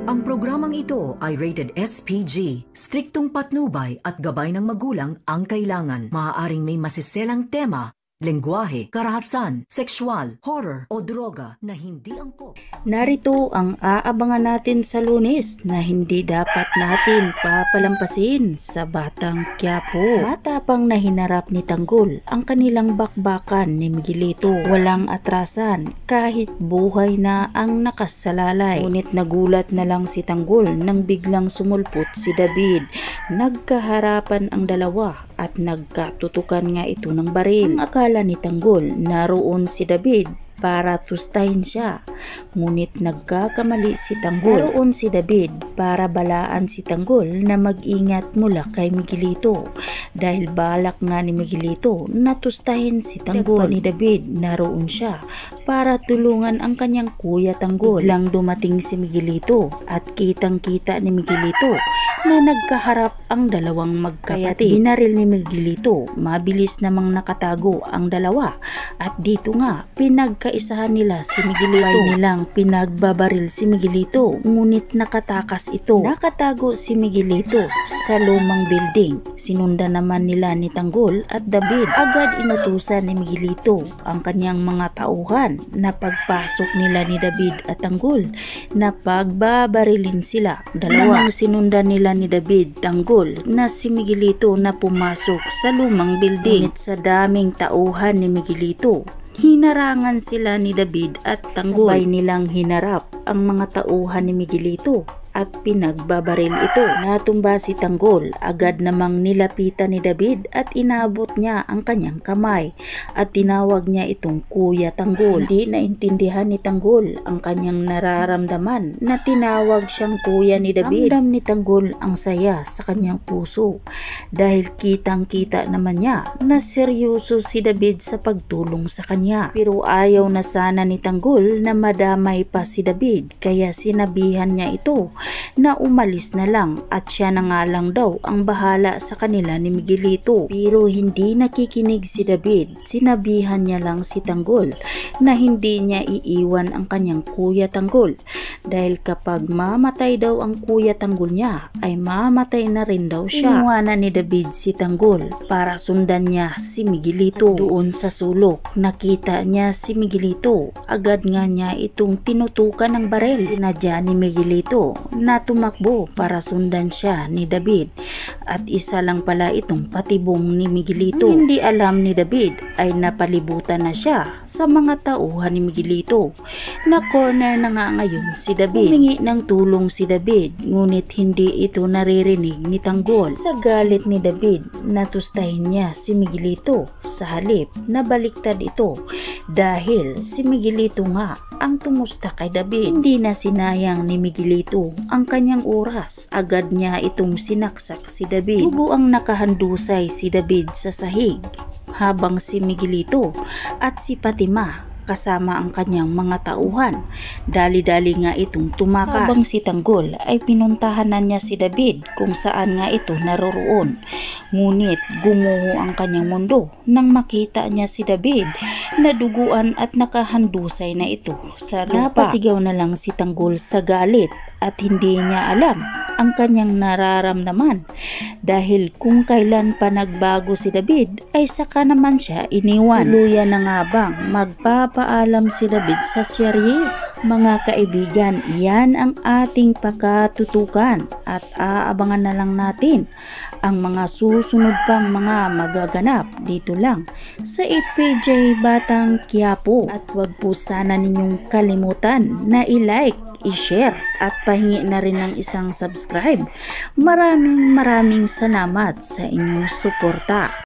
Ang programang ito ay rated SPG. Striktong patnubay at gabay ng magulang ang kailangan. Maaaring may masiselang tema, lengguwahe, karahasan, sexual, horror o droga na hindi angkop. Narito ang aabangan natin sa Lunes na hindi dapat natin papalampasin sa Batang Quiapo. Matapang na hinarap ni Tanggol ang kanilang bakbakan ni Miguelito. Walang atrasan kahit buhay na ang nakasalalay. Ngunit nagulat na lang si Tanggol nang biglang sumulpot si David. Nagkaharapan ang dalawa at nagkatutukan nga ito ng baril. Ang akala ni Tanggol naroon si David para tustahin siya, ngunit nagkakamali si Tanggol. Naroon si David para balaan si Tanggol na mag-ingat mula kay Miguelito dahil balak nga ni Miguelito na tustahin si Tanggol. Ni David naroon siya para tulungan ang kanyang kuya Tanggol. Biglang dumating si Miguelito at kitang-kita ni Miguelito na nagkaharap ang dalawang magkapatid. Binaril ni Miguelito, mabilis namang nakatago ang dalawa at dito nga pinagkaisahan nila si Miguelito. Ay nilang pinagbabaril si Miguelito, ngunit nakatakas ito. Nakatago si Miguelito sa lumang building. Sinundan naman nila ni Tanggol at David. Agad inutusan ni Miguelito ang kanyang mga tauhan na pagpasok nila ni David at Tanggol na pagbabarilin sila. Dalawang sinundan nila ni David Tanggol na si Miguelito na pumasok sa lumang building. Ngunit sa daming tauhan ni Miguelito, hinarangan sila ni David at Tanggol. Sabay nilang hinarap ang mga tauhan ni Miguelito at pinagbabaril ito. Natumba si Tanggol, agad namang nilapitan ni David at inabot niya ang kanyang kamay at tinawag niya itong Kuya Tanggol. Hindi naintindihan ni Tanggol ang kanyang nararamdaman na tinawag siyang kuya ni David. Ramdam ni Tanggol ang saya sa kanyang puso dahil kitang-kita naman niya na seryoso si David sa pagtulong sa kanya. Pero ayaw na sana ni Tanggol na madamay pa si David, kaya sinabihan niya ito na umalis na lang at siya na nga lang daw ang bahala sa kanila ni Miguelito. Pero hindi nakikinig si David. Sinabihan niya lang si Tanggol na hindi niya iiwan ang kanyang kuya Tanggol dahil kapag mamatay daw ang kuya Tanggol niya ay mamatay na rin daw siya. Inuwanan ni David si Tanggol para sundan niya si Miguelito. Doon sa sulok nakita niya si Miguelito. Agad nga niya itong tinutukan ng baril. Tinadya ni Miguelito na tumakbo para sundan siya ni David at isa lang pala itong patibong ni Miguelito. Ang hindi alam ni David ay napalibutan na siya sa mga tauhan ni Miguelito. Na corner na nga ngayon si David. Humingi ng tulong si David, ngunit hindi ito naririnig ni Tanggol. Sa galit ni David, natustahin niya si Miguelito. Sa halip, nabaliktad ito dahil si Miguelito nga ang tumusta kay David. Hindi na sinayang ni Miguelito ang kanyang oras. Agad niya itong sinaksak si David. Dugo ang nakahandusay si David sa sahig habang si Miguelito at si Fatima kasama ang kanyang mga tauhan. Dali-dali nga itong tumakas. Habang si Tanggol ay pinuntahan na niya si David kung saan nga ito naroroon. Ngunit gumuho ang kanyang mundo nang makita niya si David na duguan at nakahandusay na ito sa lupa. Napasigaw na lang si Tanggol sa galit at hindi niya alam ang kanyang nararamdaman dahil kung kailan pa nagbago si David ay saka naman siya iniwan. Tuluyan na nga bang magpapaalam si David sa serye? Mga kaibigan, iyan ang ating pakatutukan at aabangan na lang natin ang mga susunod pang mga magaganap dito lang sa FPJ Batang Quiapo. At wag po sana ninyong kalimutan na i-like, i-share at pahingi na rin ng isang subscribe. Maraming salamat sa inyong suporta.